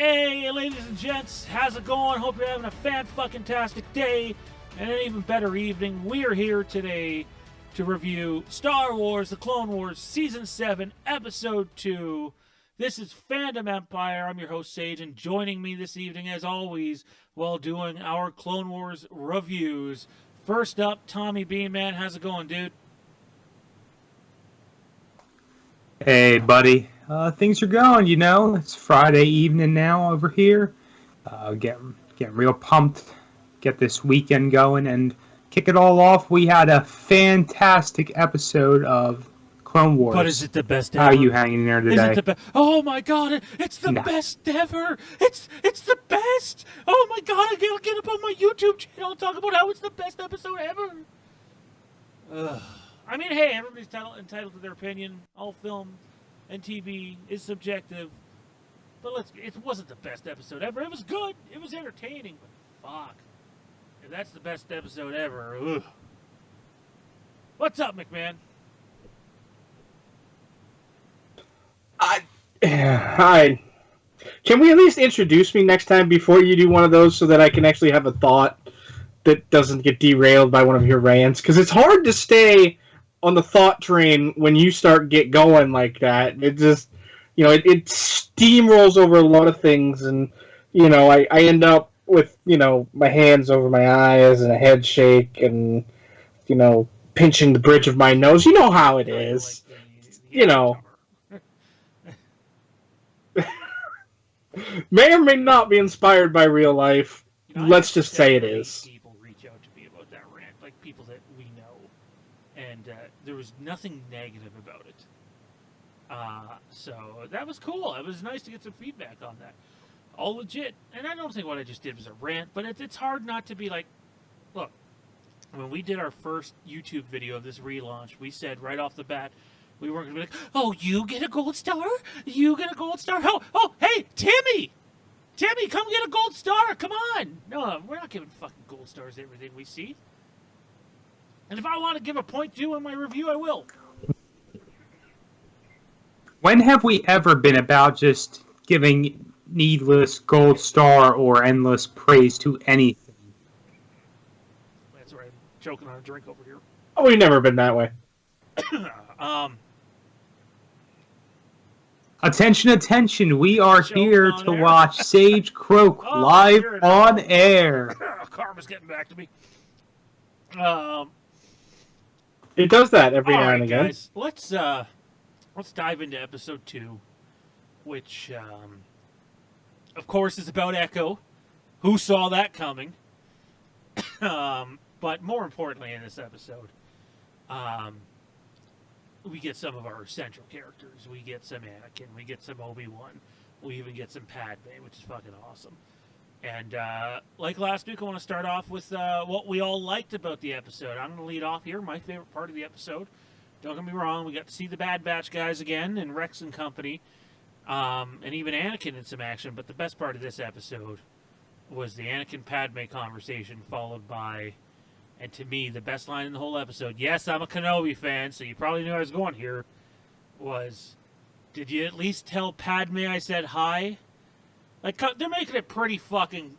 Hey, ladies and gents, how's it going? Hope you're having a fan-fucking-tastic day and an even better evening. We're here today to review Star Wars: The Clone Wars Season 7, Episode 2. This is Fandom Empire. I'm your host, Sage, and joining me this evening, as always, while doing our Clone Wars reviews. First up, Tommy B, man. How's it going, dude? Hey, buddy. Things are going, you know. It's Friday evening now over here. Getting real pumped. Get this weekend going and kick it all off. We had a fantastic episode of Clone Wars. But is it the best ever? How are you hanging in there today? Is it the best? Oh my god, it's the best ever! It's the best! Oh my god, I gotta get up on my YouTube channel and talk about how it's the best episode ever! I mean, hey, everybody's entitled to their opinion. All film and TV is subjective. But it wasn't the best episode ever. It was good. It was entertaining. But fuck. If that's the best episode ever, ugh. What's up, McMahon? Hi. Can we at least introduce me next time before you do one of those so that I can actually have a thought that doesn't get derailed by one of your rants? Because it's hard to stay on the thought train when you get going like that. It just, it steamrolls over a lot of things, and, I end up with, my hands over my eyes and a head shake and, pinching the bridge of my nose. You know how it is. May or may not be inspired by real life. Let's just say it is. People reach out to me about that rant, like people that we know, and there was nothing negative about it. So that was cool. It was nice to get some feedback on that. All legit. And I don't think what I just did was a rant, but it's hard not to be like, look, when we did our first YouTube video of this relaunch, we said right off the bat, we weren't going to be like, oh, you get a gold star? You get a gold star? Oh, hey, Timmy! Timmy, come get a gold star! Come on! No, we're not giving fucking gold stars to everything we see. And if I want to give a point due in my review, I will. When have we ever been about just giving needless gold star or endless praise to anything? That's right. I'm choking on a drink over here. Oh, we've never been that way. Attention, we are here to watch Sage Croak live on air. Karma's getting back to me. It does that every now and again. Guys, let's dive into episode 2, which, of course, is about Echo. Who saw that coming? But more importantly in this episode, we get some of our central characters. We get some Anakin. We get some Obi-Wan. We even get some Padme, which is fucking awesome. And like last week, I want to start off with what we all liked about the episode. I'm going to lead off here. My favorite part of the episode. Don't get me wrong. We got to see the Bad Batch guys again, and Rex and company. And even Anakin in some action. But the best part of this episode was the Anakin-Padme conversation, followed by... And to me, the best line in the whole episode, yes, I'm a Kenobi fan, so you probably knew I was going here, was, did you at least tell Padme I said hi? Like, they're making it pretty fucking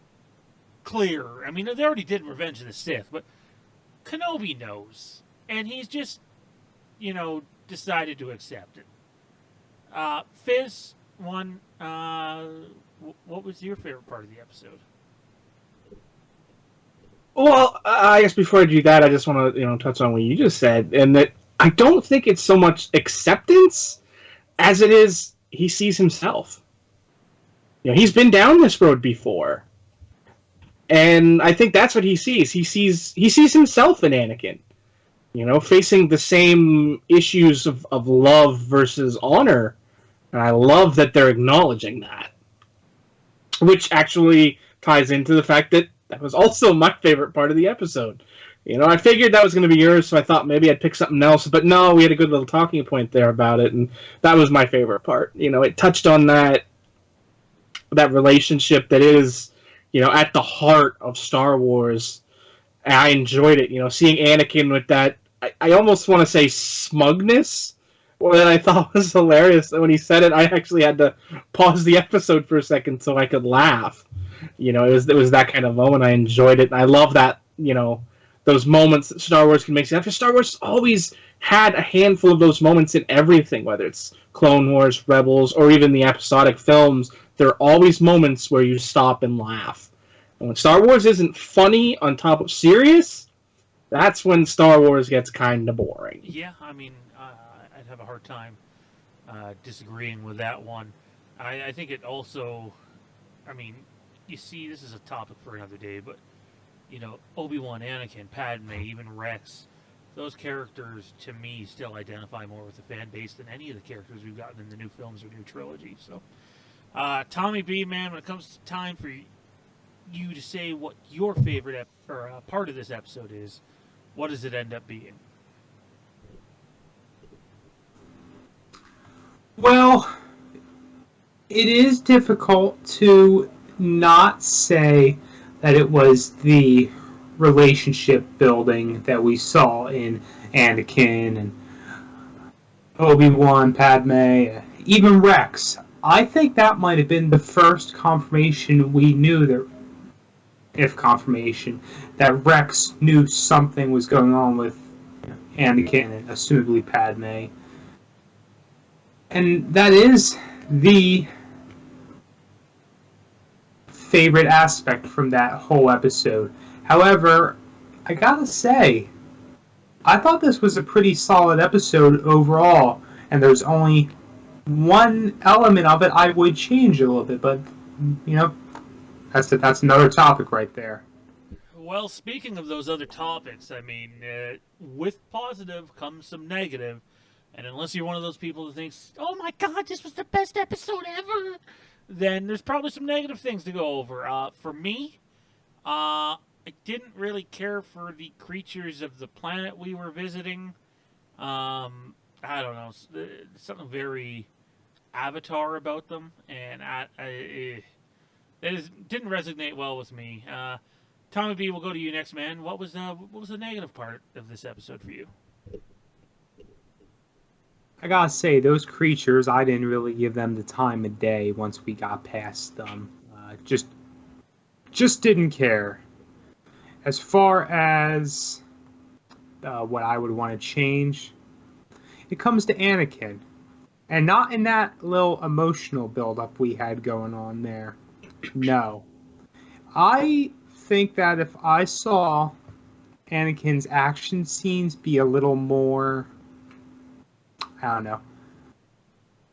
clear. I mean, they already did Revenge of the Sith, but Kenobi knows. And he's just, decided to accept it. Fizz, what was your favorite part of the episode? Well, I guess before I do that, I just want to, touch on what you just said, and that I don't think it's so much acceptance as it is he sees himself. He's been down this road before, and I think that's what he sees. He sees himself in Anakin, facing the same issues of love versus honor, and I love that they're acknowledging that, which actually ties into the fact that was also my favorite part of the episode. I figured that was going to be yours, so I thought maybe I'd pick something else. But no, we had a good little talking point there about it, and that was my favorite part. It touched on that relationship that is, at the heart of Star Wars. And I enjoyed it. Seeing Anakin with that, I almost want to say smugness what I thought was hilarious that when he said it, I actually had to pause the episode for a second so I could laugh. It was that kind of moment. I enjoyed it, and I love that. Those moments that Star Wars can make. After Star Wars always had a handful of those moments in everything, whether it's Clone Wars, Rebels, or even the episodic films. There are always moments where you stop and laugh. And when Star Wars isn't funny on top of serious, that's when Star Wars gets kind of boring. Yeah, I mean, I'd have a hard time disagreeing with that one. I think it also, I mean, you see, this is a topic for another day, but, Obi-Wan, Anakin, Padme, even Rex, those characters, to me, still identify more with the fan base than any of the characters we've gotten in the new films or new trilogy. So, Tommy B, man, when it comes to time for you to say what your favorite part of this episode is, what does it end up being? Well, it is difficult to not say that it was the relationship building that we saw in Anakin and Obi-Wan, Padme, even Rex. I think that might have been the first confirmation we knew that, if confirmation, that Rex knew something was going on with Anakin and assumably Padme. And that is the favorite aspect from that whole episode. However, I gotta say, I thought this was a pretty solid episode overall, and there's only one element of it I would change a little bit, but, that's another topic right there. Well, speaking of those other topics, I mean, with positive comes some negative, and unless you're one of those people that thinks, oh my god, this was the best episode ever, then there's probably some negative things to go over. For me, I didn't really care for the creatures of the planet we were visiting. I don't know, something very Avatar about them, and it didn't resonate well with me. Tommy B, we'll go to you next, man. What was the negative part of this episode for you? I gotta say, those creatures, I didn't really give them the time of day once we got past them. Just didn't care. As far as what I would want to change, it comes to Anakin. And not in that little emotional build-up we had going on there. No. I think that if I saw Anakin's action scenes be a little more, I don't know,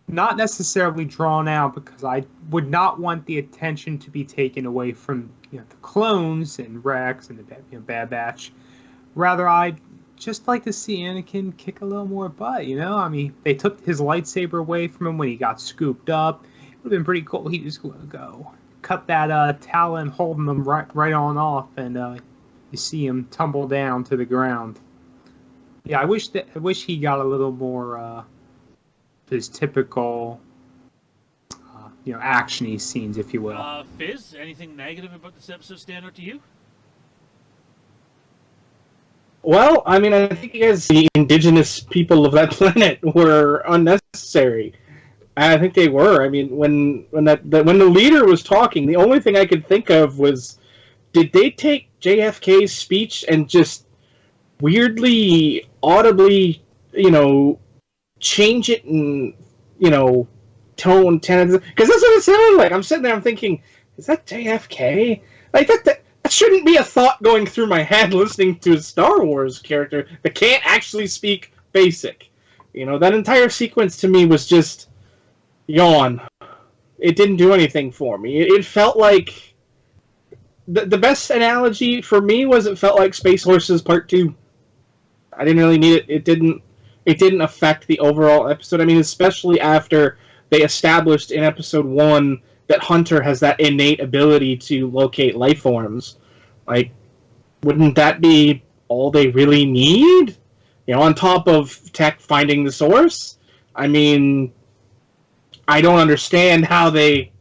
not necessarily drawn out, because I would not want the attention to be taken away from the clones and Rex and the Bad Batch. Rather, I'd just like to see Anakin kick a little more butt, I mean, they took his lightsaber away from him when he got scooped up. It would have been pretty cool. He just go cut that talon, holding him right on off, and you see him tumble down to the ground. Yeah, I wish he got a little more his typical action-y scenes, if you will. Fizz, anything negative about this episode stand out to you? Well, I mean, I think the indigenous people of that planet were unnecessary. I think they were. I mean, when the leader was talking, the only thing I could think of was, did they take JFK's speech and just weirdly, audibly, change it in, tone, tenor? Because that's what it sounded like. I'm sitting there, I'm thinking, is that JFK? Like, that shouldn't be a thought going through my head listening to a Star Wars character that can't actually speak basic. That entire sequence to me was just yawn. It didn't do anything for me. It felt like the best analogy for me was it felt like Space Horses Part 2. I didn't really need it. It didn't affect the overall episode. I mean, especially after they established in episode 1 that Hunter has that innate ability to locate life forms. Like, wouldn't that be all they really need? On top of Tech finding the source? I mean, I don't understand how they,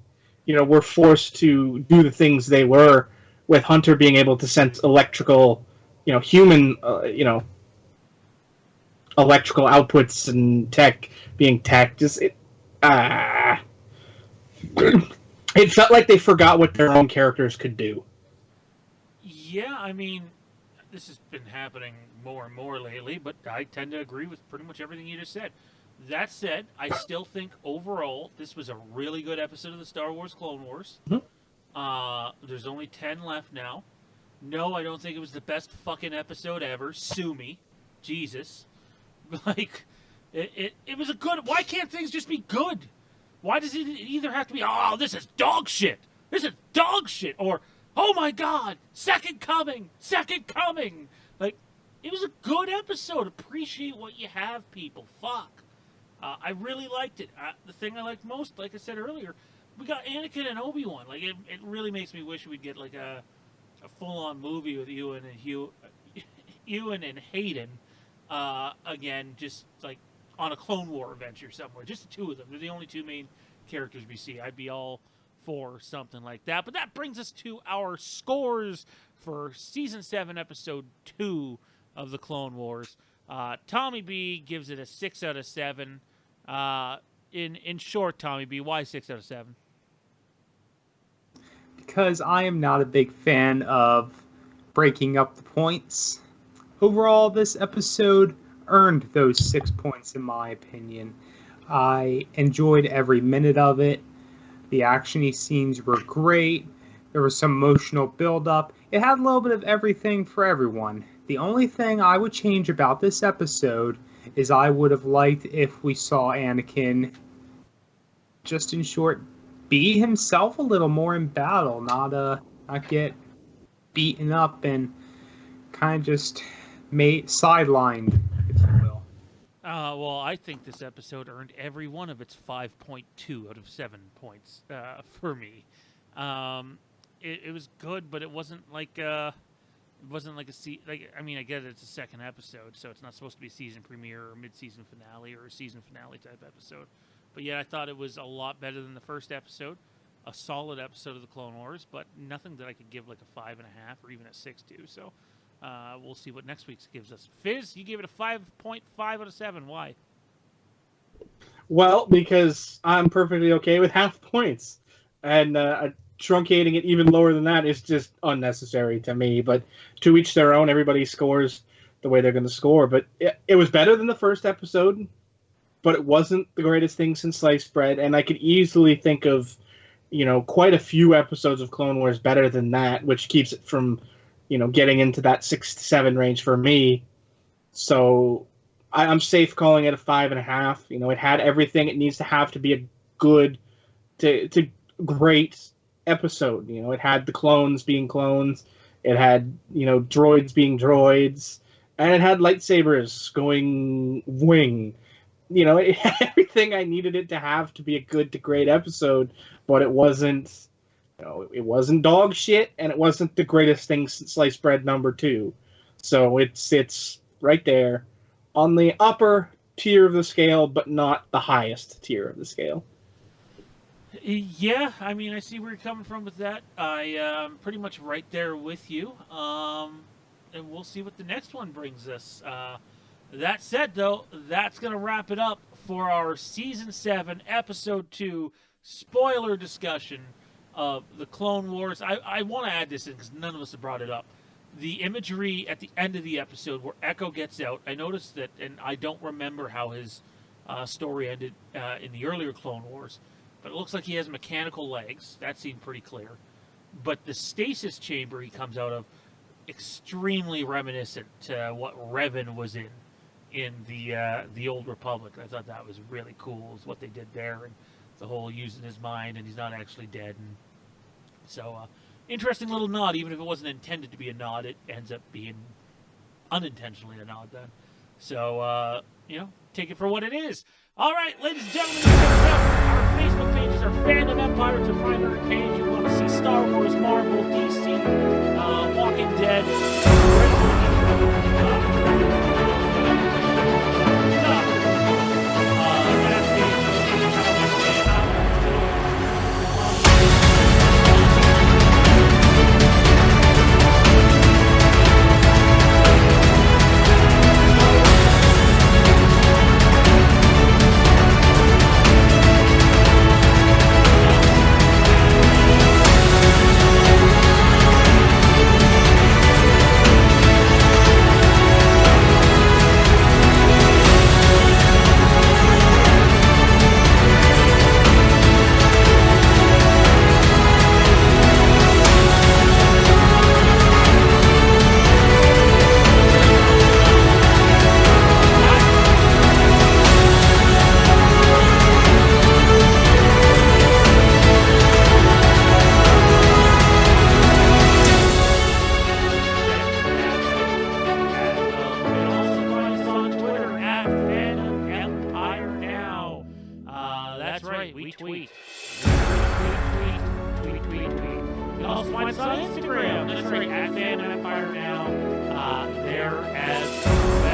were forced to do the things they were, with Hunter being able to sense electrical, human, electrical outputs and tech being tech. Just it felt like they forgot what their own characters could do. Yeah, I mean, this has been happening more and more lately, but I tend to agree with pretty much everything you just said. That said, I still think overall this was a really good episode of the Star Wars Clone Wars. Mm-hmm. There's only 10 left now. No, I don't think it was the best fucking episode ever. Sue me. Jesus. Like, it was a good... Why can't things just be good? Why does it either have to be, oh, this is dog shit. This is dog shit. Or, oh my God, second coming. Like, it was a good episode. Appreciate what you have, people. Fuck. I really liked it. The thing I liked most, like I said earlier, we got Anakin and Obi-Wan. Like, it really makes me wish we'd get, like, a full-on movie with Ewan and Hayden, again, just, like, on a Clone War adventure somewhere. Just the two of them. They're the only two main characters we see. I'd be all for something like that. But that brings us to our scores for Season 7, Episode 2 of the Clone Wars. Tommy B gives it a 6 out of 7. In short, Tommy B, why 6 out of 7? Because I am not a big fan of breaking up the points. Overall, this episode earned those 6 points in my opinion. I enjoyed every minute of it. The actiony scenes were great. There was some emotional build-up. It had a little bit of everything for everyone. The only thing I would change about this episode is I would have liked if we saw Anakin, just in short, be himself a little more in battle, not get beaten up and kind of just sidelined, if you will. Well, I think this episode earned every one of its 5.2 out of 7 points for me. It was good, but it wasn't like I mean, I get it's a second episode, so it's not supposed to be a season premiere or mid-season finale or a season finale type episode. But yeah, I thought it was a lot better than the first episode, a solid episode of the Clone Wars, but nothing that I could give like a 5.5 or even a 6 to. So we'll see what next week's gives us. Fizz, you gave it a 5.5 out of 7. Why? Well, because I'm perfectly okay with half points, and truncating it even lower than that is just unnecessary to me. But to each their own. Everybody scores the way they're going to score. But it was better than the first episode, but it wasn't the greatest thing since sliced bread. And I could easily think of, quite a few episodes of Clone Wars better than that, which keeps it from, getting into that 6 to 7 range for me. So I'm safe calling it a 5.5. It had everything it needs to have to be a good to great episode. It had the clones being clones, it had droids being droids, and it had lightsabers going wing. It had everything I needed it to have to be a good to great episode, but it wasn't it wasn't dog shit, and it wasn't the greatest thing since sliced bread number 2. So it's right there on the upper tier of the scale, but not the highest tier of the scale. Yeah, I mean, I see where you're coming from with that. I'm pretty much right there with you. And we'll see what the next one brings us. That said, though, that's going to wrap it up for our Season 7, Episode 2 spoiler discussion of the Clone Wars. I want to add this in because none of us have brought it up. The imagery at the end of the episode where Echo gets out, I noticed that, and I don't remember how his story ended in the earlier Clone Wars, but it looks like he has mechanical legs. That seemed pretty clear. But the stasis chamber he comes out of, extremely reminiscent to what Revan was in the Old Republic. I thought that was really cool, is what they did there, and the whole using his mind, and he's not actually dead. And so, interesting little nod. Even if it wasn't intended to be a nod, it ends up being unintentionally a nod then. So, take it for what it is. All right, ladies and gentlemen, our Facebook page is our Fandom Empire. It's a primary page. You want to see Star Wars, Marvel, DC, Walking Dead, tweet, tweet. Tweet, tweet, tweet. You can also find us on Instagram. That's right, at Fandom Empire now. There as